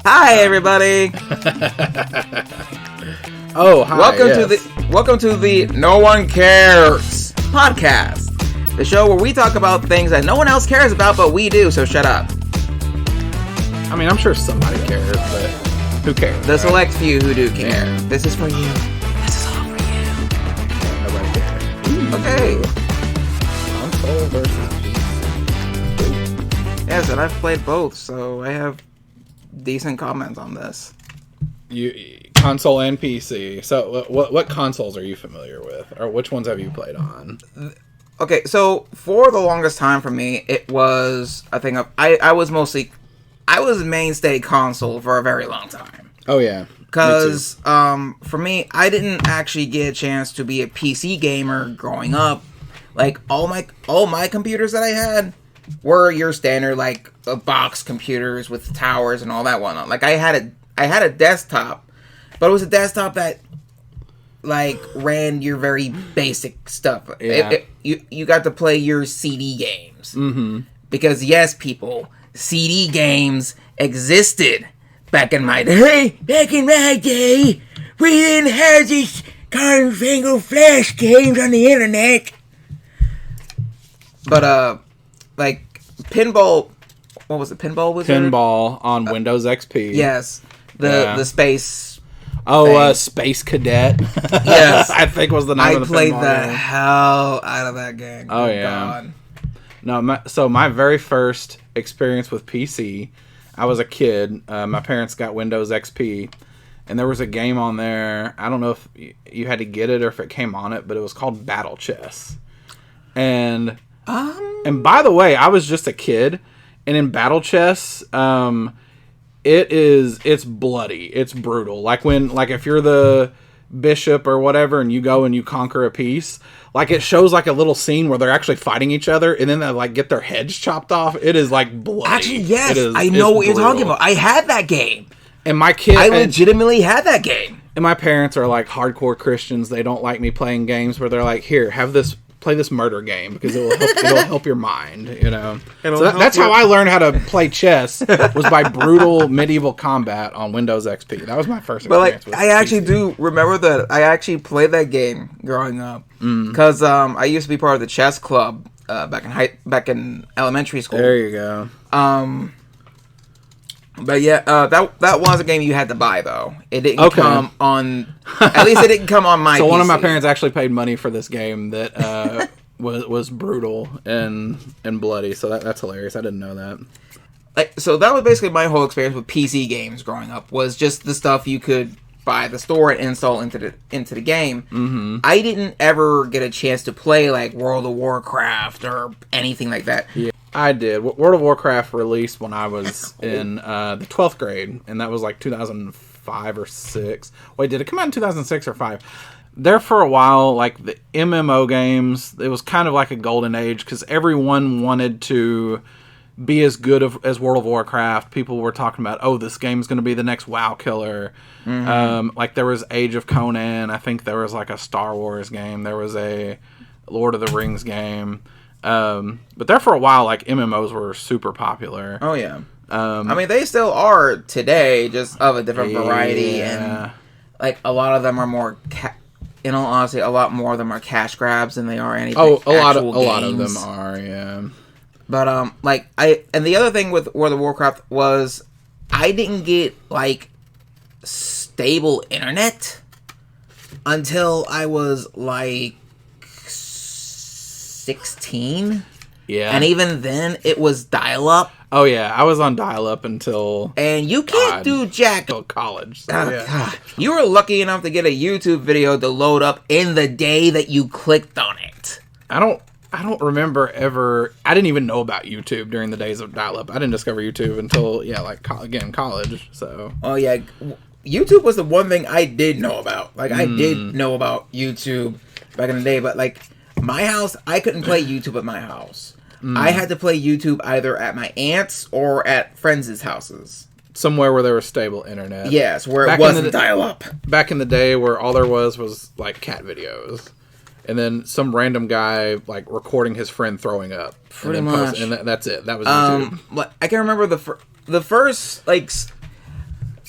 Hi, everybody. Oh, hi. Welcome to the No One Cares podcast, the show where we talk about things that no one else cares about, but we do. So shut up. I mean, I'm sure somebody cares, but who cares? The select few who do care. This is for you. This is all for you. Nobody cares. Okay. Console versus PC. Yes, and I've played both, so I have decent comments on this. Console and PC. So, what consoles are you familiar with, or which ones have you played on? Okay, so for the longest time for me, it was I was mainstay console for a very long time. Oh yeah, because for me, I didn't actually get a chance to be a PC gamer growing up. Like all my computers that I had were your standard like box computers with towers and all that whatnot. Like I had a desktop, but it was a desktop that like ran your very basic stuff. Yeah. You got to play your CD games. Mm-hmm. Because yes, people, CD games existed back in my day. Back in my day, we didn't have these confangled flash games on the internet. But like Pinball, what was it? Pinball Wizard? Pinball on Windows XP. Yes, the space. Space Cadet. Yes, I think was the name of the I played pinball the game. hell out of that game. Oh yeah. God. No, my very first experience with PC, I was a kid. My parents got Windows XP, and there was a game on there. I don't know if you had to get it or if it came on it, but it was called Battle Chess. And by the way, I was just a kid, and in Battle Chess, it's bloody, it's brutal. Like if you're the bishop or whatever, and you go and you conquer a piece, like it shows like a little scene where they're actually fighting each other, and then they like get their heads chopped off. It is like bloody. Actually, yes, I know what you're talking about. I had that game, and my kid, I legitimately had that game. And my parents are like hardcore Christians. They don't like me playing games where they're like, "Here, play this murder game because it'll help your mind," you know. So that's how I learned how to play chess, was by brutal medieval combat on Windows XP. That was my first experience. But like, I actually do remember that I actually played that game growing up because I used to be part of the chess club back in elementary school. There you go. But yeah, that was a game you had to buy though. It didn't come on. At least it didn't come on my. So PC. One of my parents actually paid money for this game that was brutal and bloody. So that's hilarious. I didn't know that. So that was basically my whole experience with PC games growing up. Was just the stuff you could buy at the store and install into the game. Mm-hmm. I didn't ever get a chance to play like World of Warcraft or anything like that. Yeah. I did. World of Warcraft released when I was in the 12th grade, and that was like 2005 or 6. Wait, did it come out in 2006 or 5? There for a while, like the MMO games, it was kind of like a golden age because everyone wanted to be as good as World of Warcraft. People were talking about, oh, this game's going to be the next WoW killer. Mm-hmm. Like there was Age of Conan. I think there was like a Star Wars game. There was a Lord of the Rings game. But there for a while, like MMOs were super popular. Oh yeah. I mean, they still are today, just of a different variety, and like a lot of them are more. In all honesty, a lot more of them are cash grabs than they are anything. Oh, a lot of them are, yeah. But and the other thing with World of Warcraft was I didn't get like stable internet until I was like 16. Yeah. And even then, it was dial-up. Oh, yeah. I was on dial-up until... And you can't do jack... Until college. So, yeah. God. You were lucky enough to get a YouTube video to load up in the day that you clicked on it. I don't remember ever... I didn't even know about YouTube during the days of dial-up. I didn't discover YouTube until, college, so... Oh, yeah. YouTube was the one thing I did know about. Like, I did know about YouTube back in the day, but, like... My house, I couldn't play YouTube at my house. I had to play YouTube either at my aunt's or at friends' houses. Somewhere where there was stable internet. Yes, where it wasn't dial-up. Back in the day where all there was like cat videos. And then some random guy like recording his friend throwing up. Pretty much. And that's it. That was YouTube. I can remember the first, like...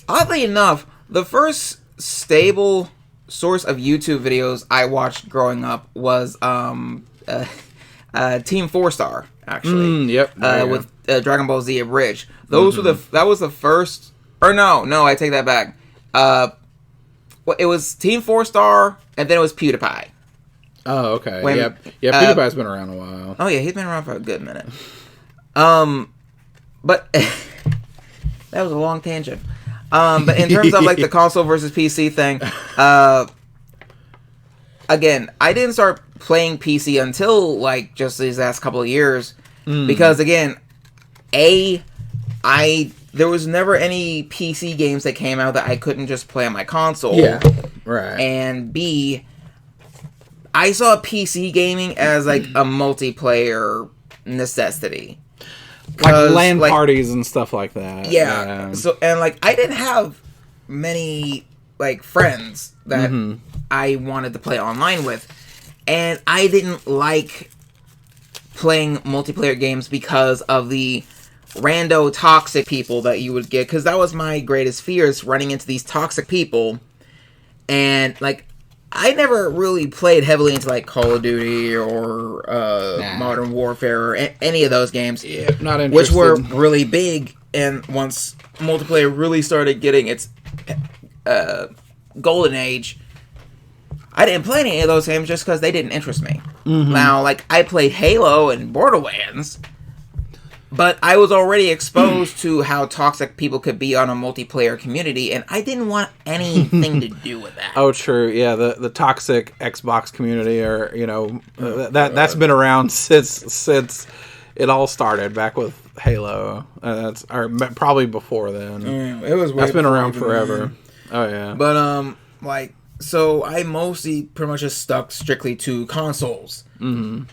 Oddly enough, the first stable source of YouTube videos I watched growing up was Team 4-Star, actually. Yep. With Dragon Ball Z Abridged. Those were that was the first, or no, I take that back. It was Team 4-Star, and then it was PewDiePie. Oh, okay. PewDiePie's been around a while. Oh yeah, he's been around for a good minute. But that was a long tangent. But in terms of like the console versus PC thing, again, I didn't start playing PC until like just these last couple of years, because again, there was never any PC games that came out that I couldn't just play on my console. Yeah, right. And B, I saw PC gaming as like a multiplayer necessity. Like LAN parties and stuff like that. Yeah. So, and like I didn't have many like friends that I wanted to play online with, and I didn't like playing multiplayer games because of the rando toxic people that you would get, because that was my greatest fear, is running into these toxic people. And like I never really played heavily into like Call of Duty or Modern Warfare or any of those games. Yeah, not interested. Which were really big, and once multiplayer really started getting its golden age, I didn't play any of those games just because they didn't interest me. Now, like, I played Halo and Borderlands, but I was already exposed to how toxic people could be on a multiplayer community, and I didn't want anything to do with that. Oh, true. Yeah, the toxic Xbox community, or that's been around since it all started, back with Halo. Or probably before then. It was. That's been around forever. Oh yeah. But so I mostly pretty much just stuck strictly to consoles. And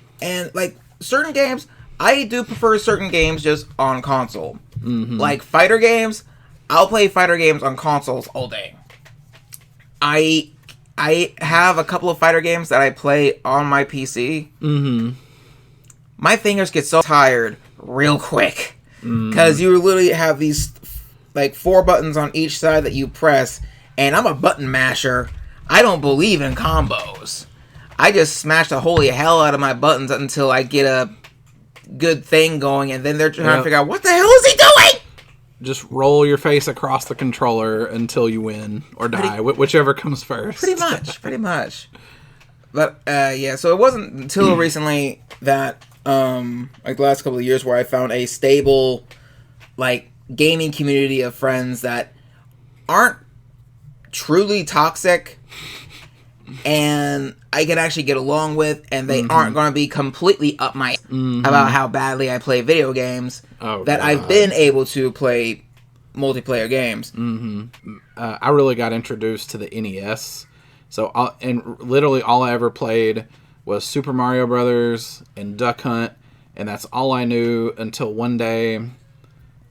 like certain games, I do prefer certain games just on console. Like fighter games, I'll play fighter games on consoles all day. I have a couple of fighter games that I play on my PC. My fingers get so tired real quick, because you literally have these like 4 buttons on each side that you press, and I'm a button masher. I don't believe in combos. I just smash the holy hell out of my buttons until I get a good thing going, and then they're trying to figure out, what the hell is he doing? Just roll your face across the controller until you win or die, whichever comes first. Pretty much. But yeah, so it wasn't until recently that like the last couple of years where I found a stable like gaming community of friends that aren't truly toxic and I can actually get along with, and they aren't going to be completely up my about how badly I play video games. I've been able to play multiplayer games. I really got introduced to the NES, and literally all I ever played was Super Mario Brothers and Duck Hunt, and that's all I knew until one day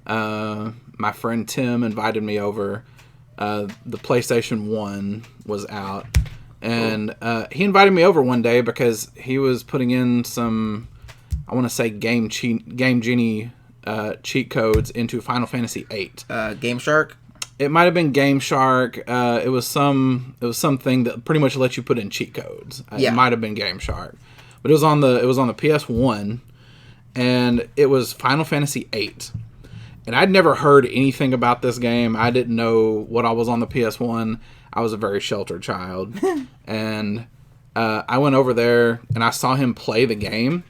my friend Tim invited me over. The PlayStation 1 was out, and he invited me over one day because he was putting in some, I want to say Game Genie cheat codes into Final Fantasy VIII. Game Shark? It might have been Game Shark. It was something that pretty much let you put in cheat codes. It might have been Game Shark, but it was on the PS1, and it was Final Fantasy VIII. And I'd never heard anything about this game. I didn't know what I was on the PS1. I was a very sheltered child. And I went over there and I saw him play the game.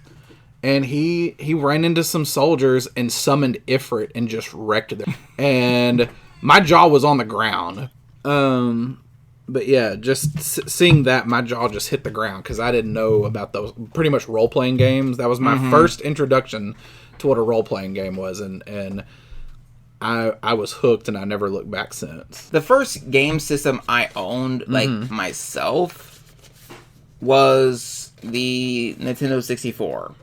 And he ran into some soldiers and summoned Ifrit and just wrecked them. And my jaw was on the ground. But yeah, just seeing that, my jaw just hit the ground because I didn't know about those pretty much role-playing games. That was my first introduction to what a role-playing game was, and I was hooked, and I never looked back since. The first game system I owned, like, myself, was the Nintendo 64.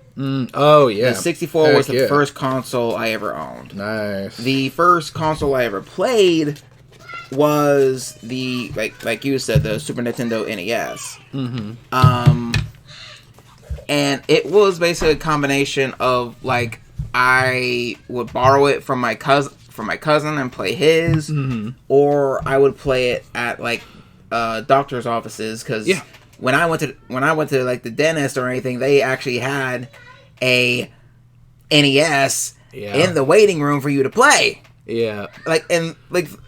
Oh, yeah. The 64 was the first console I ever owned. Nice. The first console I ever played was the, like you said, the Super Nintendo NES. And it was basically a combination of, like, I would borrow it from my from my cousin and play his, or I would play it at like doctor's offices because Yeah. when I went to like the dentist or anything, they actually had a NES in the waiting room for you to play. Yeah.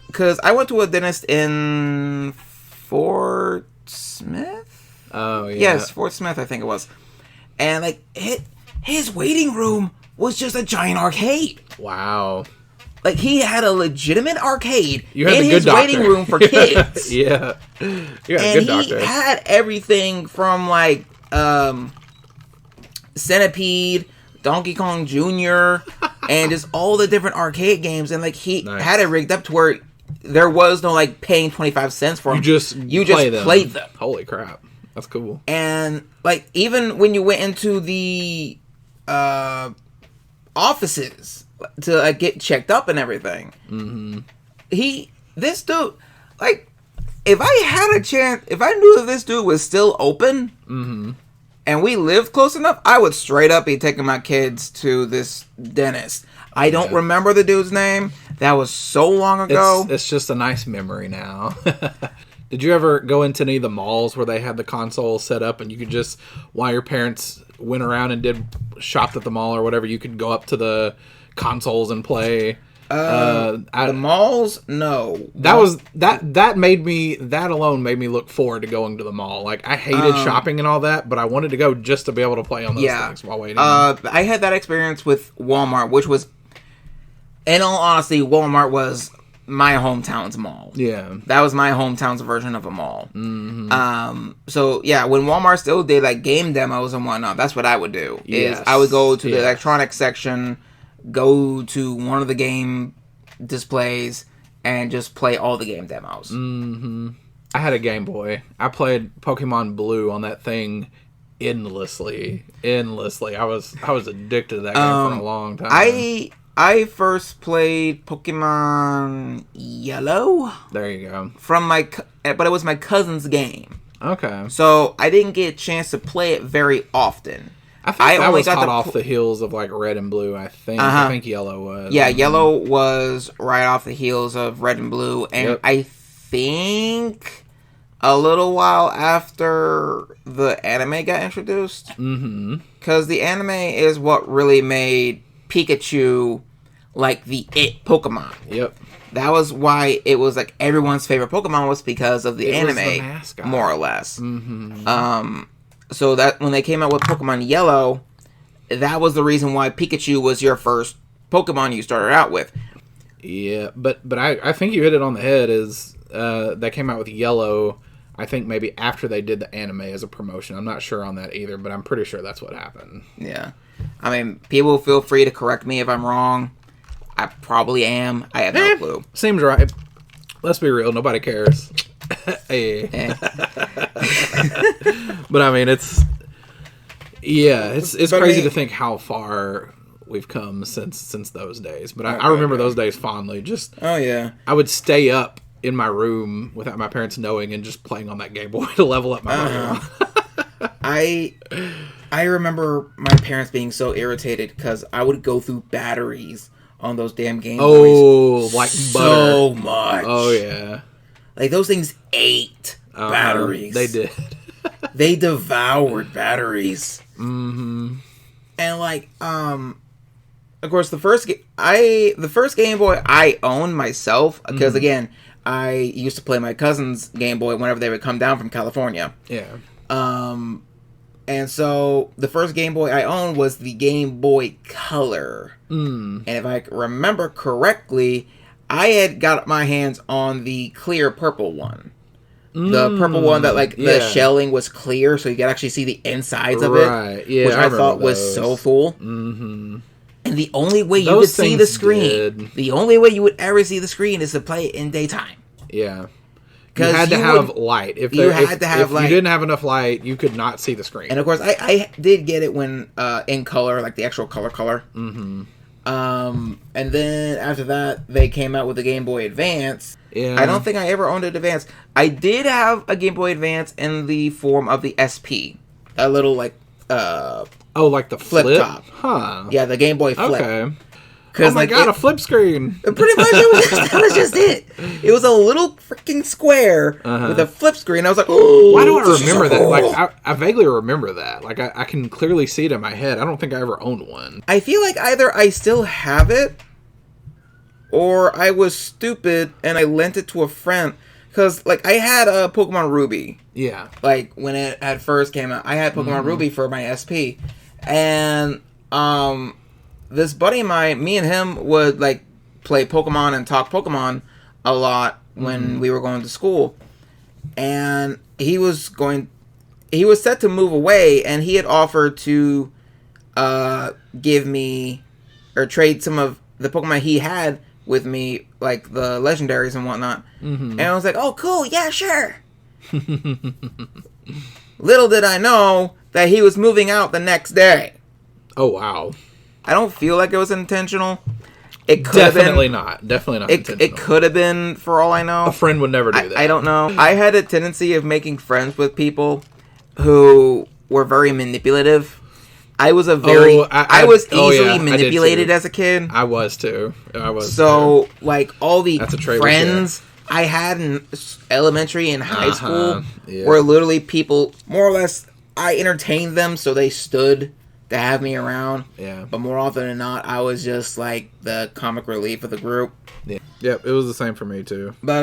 Because I went to a dentist in Fort Smith. Oh yeah. Yes, Fort Smith, I think it was. And like his waiting room was just a giant arcade. Wow. Like he had a legitimate arcade You had in the good his doctor. waiting room for kids. Yeah. You had a And good doctor. he had everything from like Centipede, Donkey Kong Jr., and just all the different arcade games. And like he Nice. had it rigged up to where there was no like paying 25 cents for them. You just played them. Holy crap. That's cool. And like even when you went into the offices to like get checked up and everything, this dude, like, if I had a chance, if I knew that this dude was still open, and we lived close enough, I would straight up be taking my kids to this dentist. I don't remember the dude's name. That was so long ago. It's just a nice memory now. Did you ever go into any of the malls where they had the console set up and you could just, while your parents went around and shopped at the mall or whatever, you could go up to the consoles and play? The malls, no. That alone made me look forward to going to the mall. Like I hated shopping and all that, but I wanted to go just to be able to play on those things while waiting. I had that experience with Walmart, which was, in all honesty, Walmart was my hometown's mall. Yeah. That was my hometown's version of a mall. So yeah, when Walmart still did like game demos and whatnot, that's what I would do. Yes. Is I would go to the Yes. electronics section, go to one of the game displays, and just play all the game demos. I had a Game Boy. I played Pokemon Blue on that thing endlessly. I was addicted to that game for a long time. I first played Pokemon Yellow There you go. from but it was my cousin's game. Okay. So I didn't get a chance to play it very often. I think that only was got hot to off the heels of like Red and Blue. I think Yellow was. Yeah, Yellow was right off the heels of Red and Blue, and Yep. I think a little while after the anime got introduced. Because the anime is what really made Pikachu like the it Pokemon. Yep. That was why it was like everyone's favorite Pokemon was because of the It was anime, the mascot. more or less. So that when they came out with Pokemon Yellow, that was the reason why Pikachu was your first Pokemon you started out with. Yeah, but I think you hit it on the head. Is they came out with Yellow? I think maybe after they did the anime as a promotion. I'm not sure on that either, but I'm pretty sure that's what happened. Yeah. I mean, people feel free to correct me if I'm wrong. I probably am. I have no clue. Seems right. Let's be real. Nobody cares. Hey. Eh. But I mean, it's But crazy I mean- to think how far we've come since those days. But I remember those days fondly. Just Oh, yeah. I would stay up in my room without my parents knowing and just playing on that Game Boy to level up my room. I remember my parents being so irritated because I would go through batteries on those damn Game Boys. Oh, like so butter. much. Oh yeah. Like those things ate batteries. They did. They devoured batteries. And like, of course, the first Game Boy I owned myself because again, I used to play my cousin's Game Boy whenever they would come down from California. Yeah. And so the first Game Boy I owned was the Game Boy Color. And if I remember correctly, I had got my hands on the clear purple one. The purple one that like the shelling was clear so you could actually see the insides of it. Right, yeah, which I I thought remember was those. so cool. And the only way you Those would see the things screen, did. the only way you would ever see the screen is to play it in daytime. Yeah. You 'Cause had to you have would- light. If you there, had if, to have if light. you didn't have enough light, you could not see the screen. And of course, I did get it when in color, like the actual color. And then after that, they came out with the Game Boy Advance. Yeah. I don't think I ever owned an Advance. I did have a Game Boy Advance in the form of the SP, a little like Oh, like the flip top. Huh. yeah, the Game Boy Flip. Okay. Oh my god, a flip screen! Pretty much, that was just it. It was a little freaking square with a flip screen. I was like, oh, why do I remember that? Like, I vaguely remember that. Like, I can clearly see it in my head. I don't think I ever owned one. I feel like either I still have it, or I was stupid and I lent it to a friend. Because, like, I had a Pokemon Ruby. Yeah. Like, when it at first came out, I had Pokemon Ruby for my SP. And, this buddy of mine, me and him would, like, play Pokemon and talk Pokemon a lot when we were going to school. And he was set to move away, and he had offered to give me, or trade some of the Pokemon he had with me, like the legendaries and whatnot. And I was like, oh, cool, yeah, sure. Little did I know that he was moving out the next day. Oh, wow. I don't feel like it was intentional. It could have been. Definitely not. Definitely not intentional. It could have been, for all I know. A friend would never do that. I don't know. I had a tendency of making friends with people who were very manipulative. I was I was easily manipulated as a kid. I was too. So, like, all the That's a trait friends I had in elementary and high school were literally people, more or less, I entertained them, so they stood to have me around. Yeah. But more often than not, I was just, like, the comic relief of the group. Yeah. Yep, it was the same for me, too. But,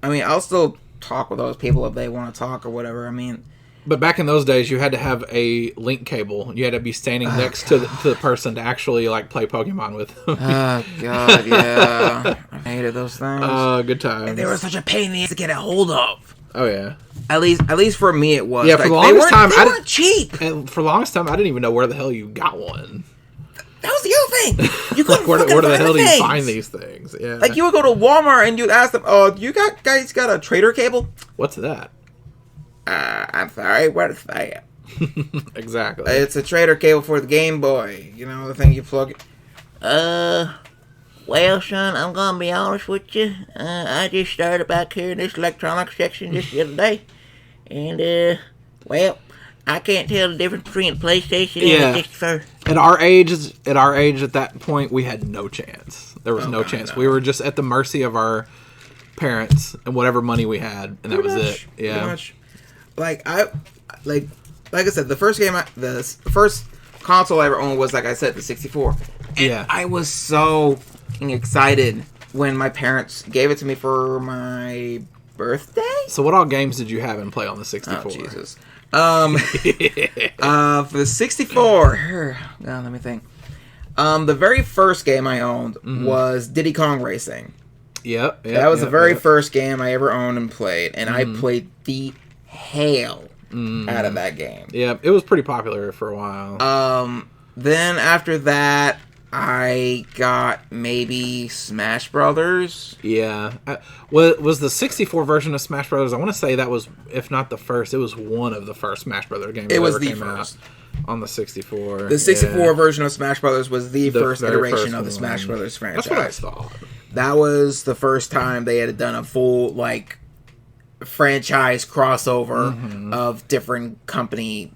I mean, I'll still talk with those people if they want to talk or whatever. I mean... But back in those days, you had to have a link cable. You had to be standing next to the person to actually, like, play Pokemon with them. Oh, God, yeah. I hated those things. Oh, good times. And they were such a pain in the ass to get a hold of. Oh, yeah. At least for me it was. Yeah, for the longest time... They weren't cheap. And for the longest time, I didn't even know where the hell you got one. That was the other thing. You couldn't where the hell do you things. find these things? Yeah. Like, you would go to Walmart and you'd ask them, oh, you guys got a trader cable? What's that? I'm sorry, what is that? Exactly. It's a trader cable for the Game Boy. You know, the thing you plug it. Well, son, I'm gonna be honest with you. I just started back here in this electronics section just the other day. And, well, I can't tell the difference between a PlayStation and a 64. At our age at that point, we had no chance. There was no chance. No. We were just at the mercy of our parents and whatever money we had, and that was it. Yeah. Pretty much. Like I said, the first console I ever owned was, like I said, the 64. And I was so excited when my parents gave it to me for my birthday. So what all games did you have and play on the 64? Oh, Jesus. For the 64, let me think. The very first game I owned was Diddy Kong Racing. Yep. That was the very first game I ever owned and played, and I played the hell out of that game. Yeah, it was pretty popular for a while. Then after that, I got maybe Smash Brothers. Yeah. Was the 64 version of Smash Brothers, I want to say that was, if not the first, it was one of the first Smash Brothers games. It was the first. On the 64. The 64 version of Smash Brothers was the first iteration of the Smash Brothers franchise. That's what I thought. That was the first time they had done a full, like, franchise crossover of different company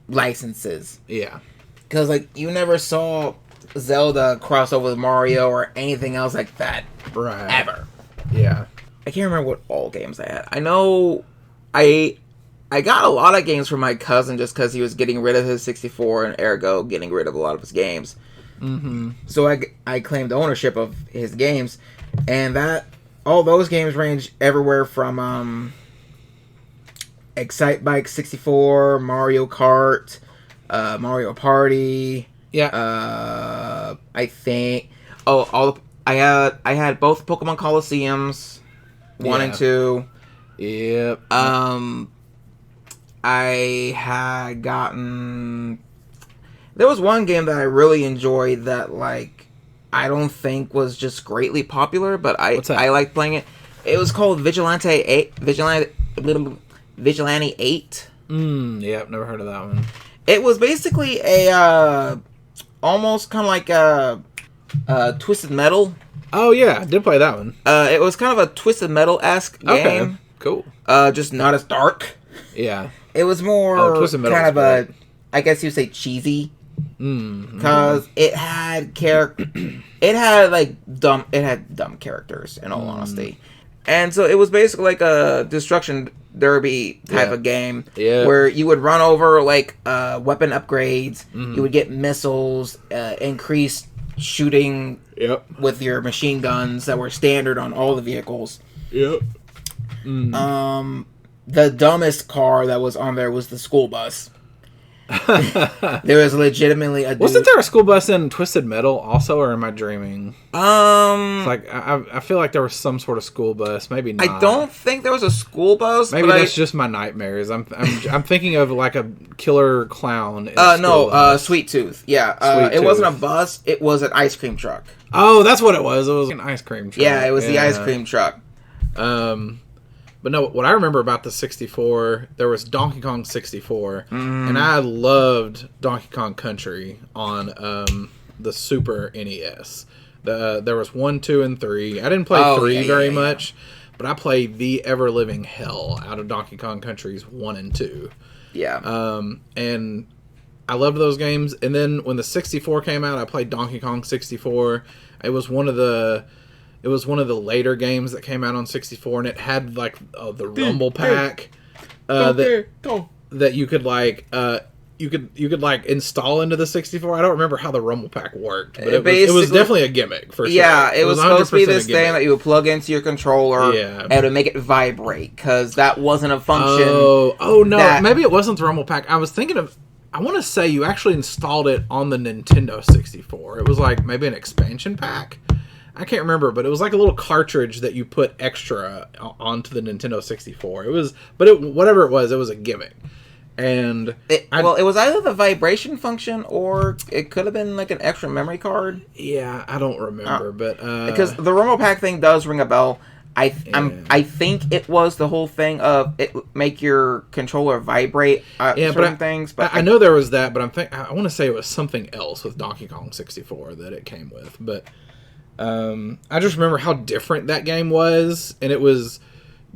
licenses. Yeah. Because, like, you never saw Zelda crossover with Mario or anything else like that. Right. Ever. Yeah. I can't remember what all games I had. I know I got a lot of games from my cousin just because he was getting rid of his 64 and ergo getting rid of a lot of his games. So I claimed ownership of his games, and all those games range everywhere from Excite Bike 64, Mario Kart, Mario Party. Yeah. I think. I had both Pokemon Colosseums, 1 and 2. Yep. I had gotten. There was one game that I really enjoyed that, like, I don't think was just greatly popular, but I liked playing it. It was called Vigilante 8. Vigilante 8. Yep, never heard of that one. It was basically a almost kind of like a Twisted Metal. Oh yeah, I did play that one. It was kind of a Twisted Metal-esque game. Okay, cool. Just not as dark. Yeah. It was more kind of a, I guess you'd say, cheesy. because it had it had dumb characters, in all honesty, and so it was basically like a destruction derby type of game where you would run over like weapon upgrades, you would get missiles, increased shooting with your machine guns that were standard on all the vehicles. The dumbest car that was on there was the school bus. There was legitimately a dude. Wasn't there a school bus in Twisted Metal also, or am I dreaming? It's like I feel like there was some sort of school bus. Maybe not. I don't think there was a school bus. Maybe that's just my nightmares. I'm thinking of like a killer clown. Sweet Tooth. Yeah, it wasn't a bus. It was an ice cream truck. Oh, that's what it was. It was an ice cream truck. Yeah, it was the ice cream truck. But no, what I remember about the 64, there was Donkey Kong 64, and I loved Donkey Kong Country on the Super NES. There was 1, 2, and 3. I didn't play 3 very much, but I played the ever-living hell out of Donkey Kong Countries 1 and 2. Yeah. And I loved those games. And then when the 64 came out, I played Donkey Kong 64. It was one of the later games that came out on 64, and it had like the Rumble Pack that you could like you could like install into the 64. I don't remember how the Rumble Pack worked, but it was definitely a gimmick for sure. Yeah, it was supposed to be this thing that you would plug into your controller and it would make it vibrate, because that wasn't a function. Oh no, maybe it wasn't the Rumble Pack. I was thinking of. I want to say you actually installed it on the Nintendo 64. It was like maybe an expansion pack. I can't remember, but it was like a little cartridge that you put extra onto the Nintendo 64. Whatever it was a gimmick. And it was either the vibration function or it could have been like an extra memory card. Yeah, I don't remember, but because the Rumble Pack thing does ring a bell. I think it was the whole thing of it make your controller vibrate certain things. But I know there was that, but I want to say it was something else with Donkey Kong 64 that it came with, but. I just remember how different that game was, and it was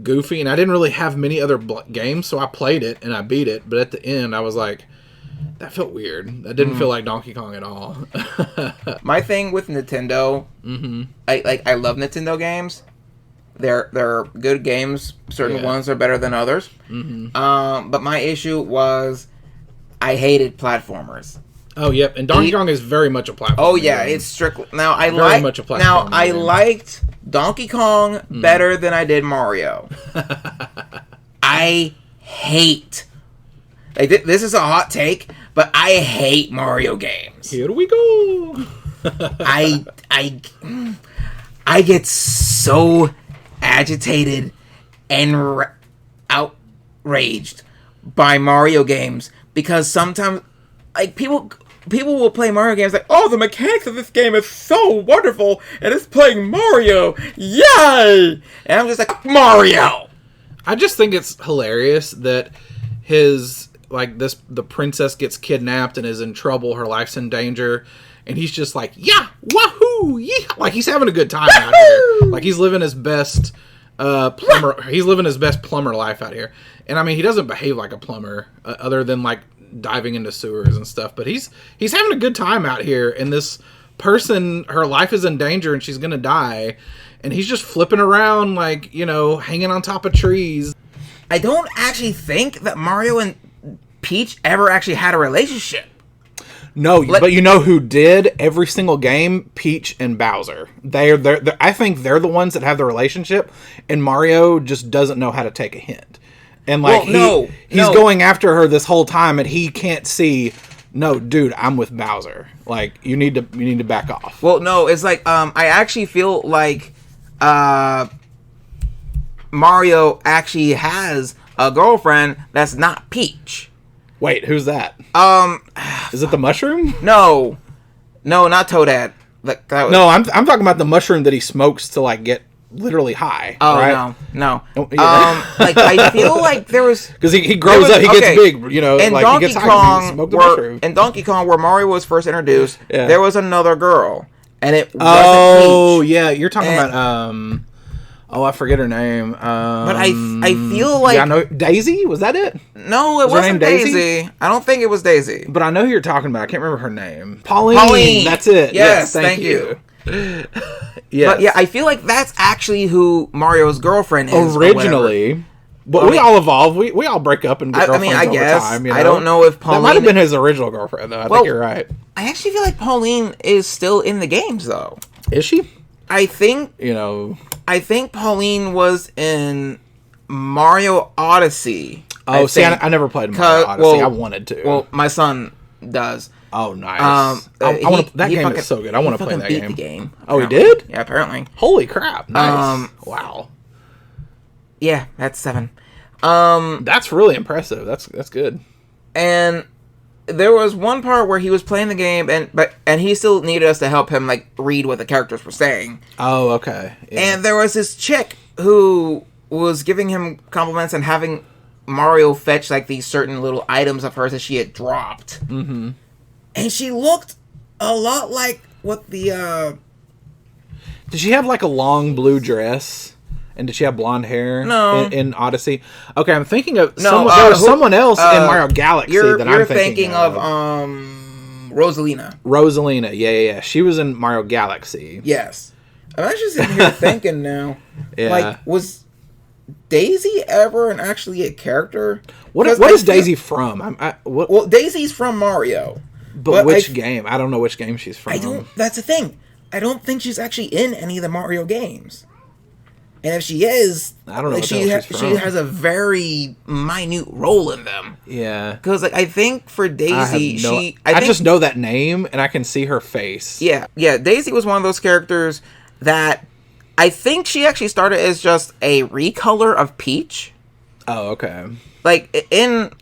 goofy, and I didn't really have many other games, so I played it, and I beat it, but at the end, I was like, that felt weird. That didn't feel like Donkey Kong at all. My thing with Nintendo, I love Nintendo games. They're good games. Certain ones are better than others. But my issue was I hated platformers. Oh, yep, and Donkey Kong is very much a platform. Oh, yeah, it's strictly... I liked Donkey Kong better than I did Mario. I hate... this is a hot take, but I hate Mario games. Here we go! I get so agitated and outraged by Mario games, because sometimes, like, people will play Mario games like, oh, the mechanics of this game is so wonderful, and it's playing Mario, yay! And I'm just like, Mario! I just think it's hilarious that the princess gets kidnapped and is in trouble, her life's in danger, and he's just like, yeah, wahoo, yeah! Like, he's having a good time out here. Like, he's living his best plumber life out here. And I mean, he doesn't behave like a plumber, other than like diving into sewers and stuff, but he's having a good time out here, and this person, her life is in danger and she's gonna die, and he's just flipping around like, hanging on top of trees. I don't actually think that Mario and Peach ever actually had a relationship. No, but you know who did every single game? Peach and Bowser. They're I think they're the ones that have the relationship, and Mario just doesn't know how to take a hint. And like he's going after her this whole time, and he can't see. No, dude, I'm with Bowser. Like, you need to back off. Well, no, it's like I actually feel like Mario actually has a girlfriend that's not Peach. Wait, who's that? Is it the mushroom? No, not Toadette. No, I'm talking about the mushroom that he smokes to like get literally high. Oh, right? No. Like, I feel like there was... Because he grows up, he gets big, in like Donkey he gets high, in Donkey Kong, where Mario was first introduced, there was another girl, and it wasn't Peach. Yeah, you're talking about... Oh, I forget her name. But I feel like... Yeah, I know. Daisy? Was that it? No, it wasn't Daisy? I don't think it was Daisy. But I know who you're talking about. I can't remember her name. Pauline! That's it. Yes, thank you. Yes. But yeah, I feel like that's actually who Mario's girlfriend is. Originally. But we all evolve. We all break up and get girlfriends I guess. over time. You know? I don't know if Pauline... That might have been his original girlfriend, though. I think you're right. I actually feel like Pauline is still in the games, though. Is she? I think... I think Pauline was in Mario Odyssey. Oh, see, I never played Mario Odyssey. I wanted to. Well, my son does. Oh, nice. That game is so good. I want to play that game. The game. Oh, he did? Yeah, apparently. Holy crap. Nice. Wow. Yeah, that's 7. That's really impressive. That's good. And there was one part where he was playing the game, and he still needed us to help him like read what the characters were saying. Oh, okay. Yeah. And there was this chick who was giving him compliments and having Mario fetch like these certain little items of hers that she had dropped. Mm-hmm. And she looked a lot like what the... Did she have like a long blue dress? And did she have blonde hair? No. In Odyssey? Okay, I'm thinking of... there was someone else in Mario Galaxy that I'm thinking of. You're thinking of Rosalina. Rosalina, yeah. She was in Mario Galaxy. Yes. I'm actually sitting here thinking now. Yeah. Like, was Daisy ever actually a character? What is Daisy from? Well, Daisy's from Mario. But which game? I don't know which game she's from. That's the thing. I don't think she's actually in any of the Mario games. And if she is, I don't know. Like, she has a very minute role in them. Yeah, because like I think for Daisy, I just know that name and I can see her face. Yeah. Daisy was one of those characters that I think she actually started as just a recolor of Peach. Oh, okay. Like in.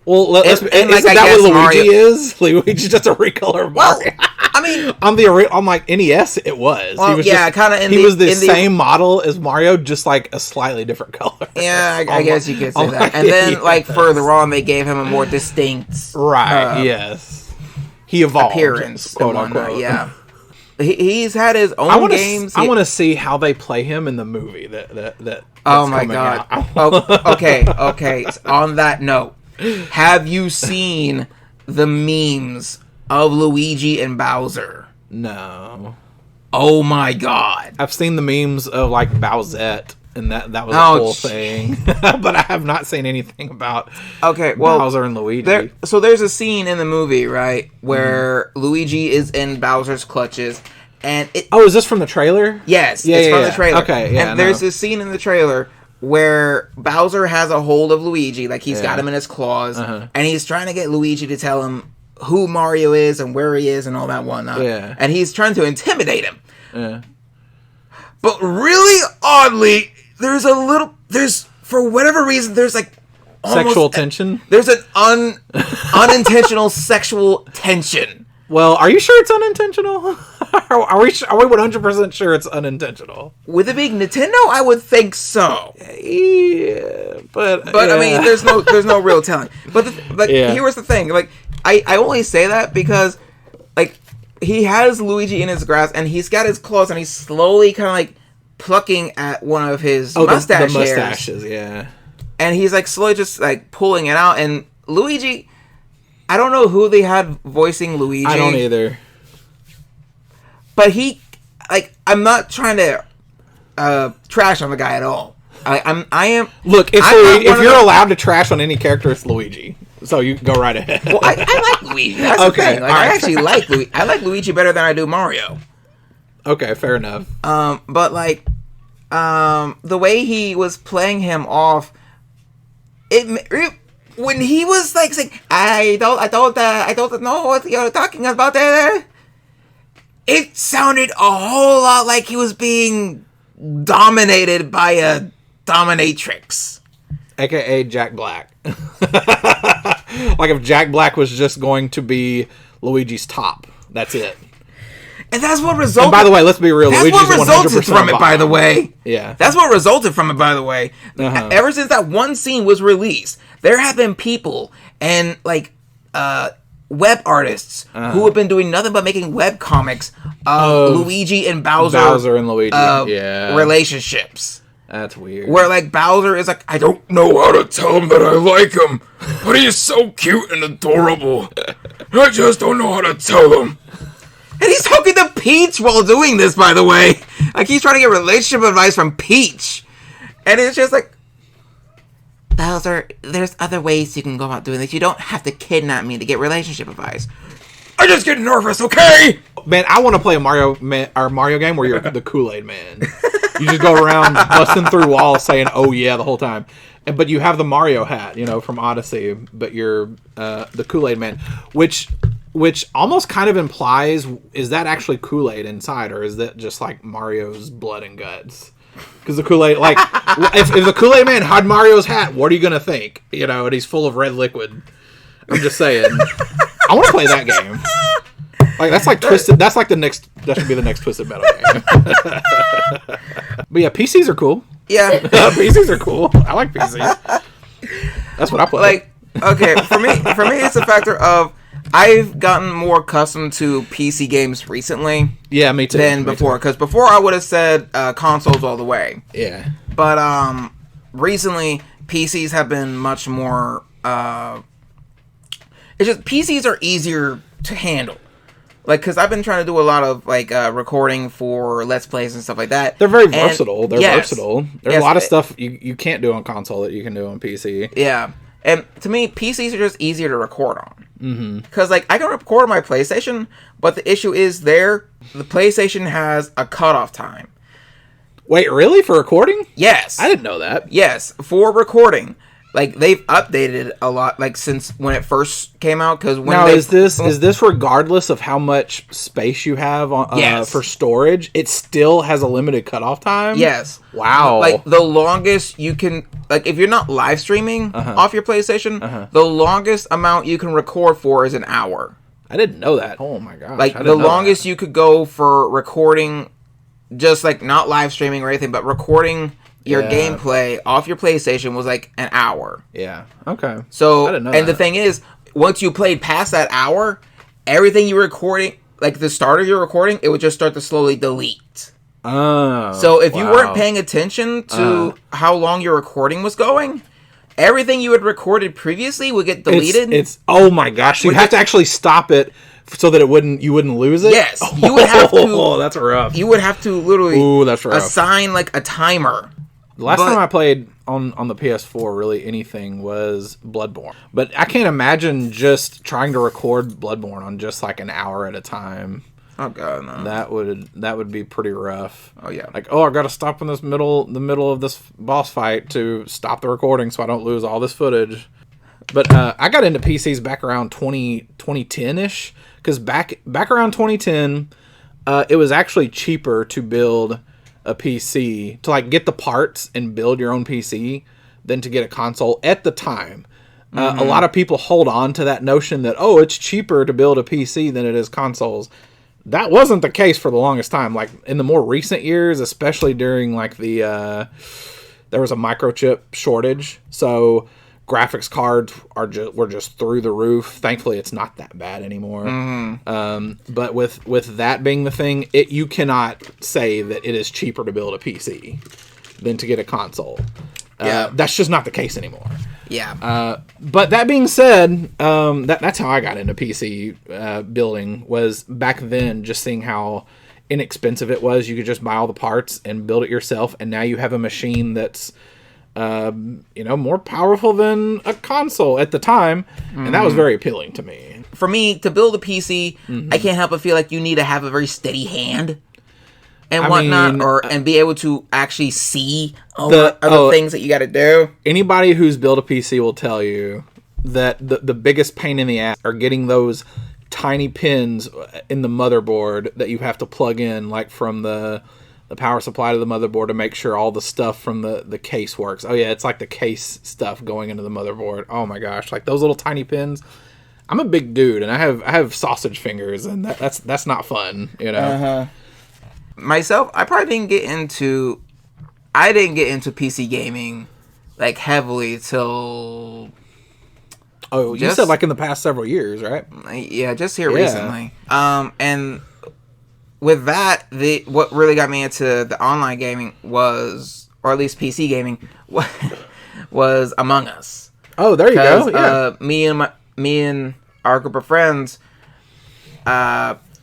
Well, isn't that what Luigi is? Luigi's just a recolor of Mario. I mean, on like NES, it was. Well, he was He was the same model as Mario, just like a slightly different color. Yeah, I guess you could say that. And then, like further on, they gave him a more distinct, yes, he evolved appearance, quote unquote. Yeah, he's had his own games. I want to see how they play him in the movie. Oh my god. Okay. On that note. Have you seen the memes of Luigi and Bowser? No. Oh my god. I've seen the memes of like Bowsette, and that was a whole thing. But I have not seen anything about Bowser and Luigi. So there's a scene in the movie, right, where Luigi is in Bowser's clutches. And is this from the trailer? Yes, it's from the trailer. Okay, yeah. And there's this scene in the trailer where Bowser has a hold of Luigi, like he's got him in his claws, and he's trying to get Luigi to tell him who Mario is and where he is and all that whatnot. Yeah. And he's trying to intimidate him. Yeah. But really oddly, for whatever reason, there's like sexual tension. There's an unintentional sexual tension. Well, are you sure it's unintentional? Are we 100% sure it's unintentional? With it being Nintendo, I would think so. Yeah, but I mean, there's no real telling. But here was the thing. Like, I only say that because, like, he has Luigi in his grasp, and he's got his claws, and he's slowly kind of like plucking at one of his mustache the hairs. mustaches, yeah. And he's like slowly just like pulling it out, and Luigi. I don't know who they had voicing Luigi. I don't either. But I'm not trying to trash on the guy at all. I am. Look, if you're allowed to trash on any character, it's Luigi. So you go right ahead. Well, I like Luigi. That's the thing. Like, I actually like Luigi. I like Luigi better than I do Mario. Okay, fair enough. But like, the way he was playing him off, when he was like saying, I don't know what you're talking about there. It sounded a whole lot like he was being dominated by a dominatrix. AKA Jack Black. Like if Jack Black was just going to be Luigi's top. That's it. And that's what resulted... And by the way, let's be real. That's Luigi's what resulted from it, bottom. by the way. Yeah. That's what resulted from it, by the way. Ever since that one scene was released, there have been people and, like, web artists who have been doing nothing but making web comics of Luigi and Bowser and Luigi. relationships. That's weird. Where like Bowser is like, I don't know how to tell him that I like him, but he's so cute and adorable. I just don't know how to tell him. And he's talking to Peach while doing this, by the way. Like, he's trying to get relationship advice from Peach. And it's just like, Bowser, there's other ways you can go about doing this. You don't have to kidnap me to get relationship advice. I just get nervous, okay? Man, I want to play a Mario game where you're the Kool-Aid man. You just go around busting through walls saying, oh yeah, the whole time. But you have the Mario hat, from Odyssey, but you're the Kool-Aid man. Which almost kind of implies, is that actually Kool-Aid inside, or is that just like Mario's blood and guts? Because the Kool-Aid, like, if the Kool-Aid man had Mario's hat, what are you going to think? And he's full of red liquid. I'm just saying. I want to play that game. Like, that's like Twisted, that should be the next Twisted Metal game. But yeah, PCs are cool. Yeah. PCs are cool. I like PCs. That's what I play. Like, okay, for me, it's a factor of, I've gotten more accustomed to PC games recently. Yeah, me too. Than before, because before I would have said consoles all the way. Yeah. But recently PCs have been much more. It's just PCs are easier to handle. Like, because I've been trying to do a lot of like recording for Let's Plays and stuff like that. They're very versatile. They're yes, versatile. There's a lot of stuff you can't do on console that you can do on PC. Yeah. And to me, PCs are just easier to record on. Because, like, I can record on my PlayStation, but the issue is the PlayStation has a cutoff time. Wait, really? For recording? Yes. I didn't know that. Yes, for recording. Like, they've updated it a lot, like, since when it first came out. Because when is this regardless of how much space you have on, for storage? It still has a limited cutoff time? Yes. Wow. Like, the longest you can... Like, if you're not live streaming off your PlayStation, the longest amount you can record for is an hour. I didn't know that. Oh, my gosh. Like, the longest you could go for recording, just, like, not live streaming or anything, but recording... your gameplay off your PlayStation was like an hour. Yeah. Okay. So, I didn't know and that. the thing is, once you played past that hour, everything you were recording, like the start of your recording, it would just start to slowly delete. Oh. So if you weren't paying attention to how long your recording was going, everything you had recorded previously would get deleted. It's oh my gosh! You have to actually stop it so that you wouldn't lose it. Yes, you would have to. Oh, that's rough. You would have to literally that's rough. assign like a timer. The last time I played on the PS4, really anything, was Bloodborne. But I can't imagine just trying to record Bloodborne on just like an hour at a time. Oh god, no. That would be pretty rough. Oh yeah. Like, I got to stop in the middle of this boss fight to stop the recording so I don't lose all this footage. But I got into PCs back around 2010-ish, because back around 2010, it was actually cheaper to build a PC, to like get the parts and build your own PC, than to get a console at the time. A lot of people hold on to that notion that, it's cheaper to build a PC than it is consoles. That wasn't the case for the longest time. Like, in the more recent years, especially during like there was a microchip shortage, so graphics cards were just through the roof. Thankfully, it's not that bad anymore. But with that being the thing, you cannot say that it is cheaper to build a PC than to get a console. That's just not the case anymore. Yeah. But that being said, that's how I got into PC building, was back then, just seeing how inexpensive it was. You could just buy all the parts and build it yourself, and now you have a machine that's more powerful than a console at the time, and that was very appealing to me. For me, to build a PC, I can't help but feel like you need to have a very steady hand and whatnot, and be able to actually see other things that you got to do. Anybody who's built a PC will tell you that the biggest pain in the ass are getting those tiny pins in the motherboard that you have to plug in, like from the power supply to the motherboard, to make sure all the stuff from the case works. Oh yeah, it's like the case stuff going into the motherboard. Oh my gosh, like those little tiny pins. I'm a big dude, and I have sausage fingers, and that's not fun, Myself, I probably didn't get into PC gaming like heavily till. Oh, you said like in the past several years, right? Yeah, just here recently. And with that, what really got me into the online gaming was or at least PC gaming, was Among Us. Oh, there you go. Yeah. Me and our group of friends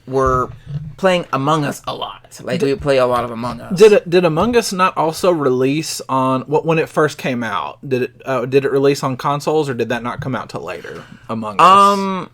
were playing Among Us a lot. Like we would play a lot of Among Us. Did Among Us not also release on when it first came out? Did it release on consoles, or did that not come out till later? Among Us.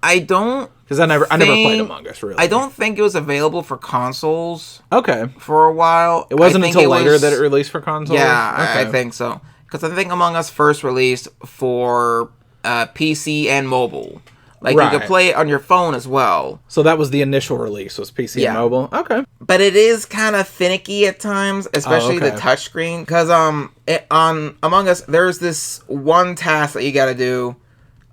I don't, because I never played Among Us, really. I don't think it was available for consoles. Okay. For a while, it wasn't until later that it released for consoles. Yeah, okay. I think so. Because I think Among Us first released for PC and mobile. Like you could play it on your phone as well. So that was the initial release, was PC and mobile. Okay. But it is kind of finicky at times, especially the touchscreen. Because on Among Us, there's this one task that you got to do.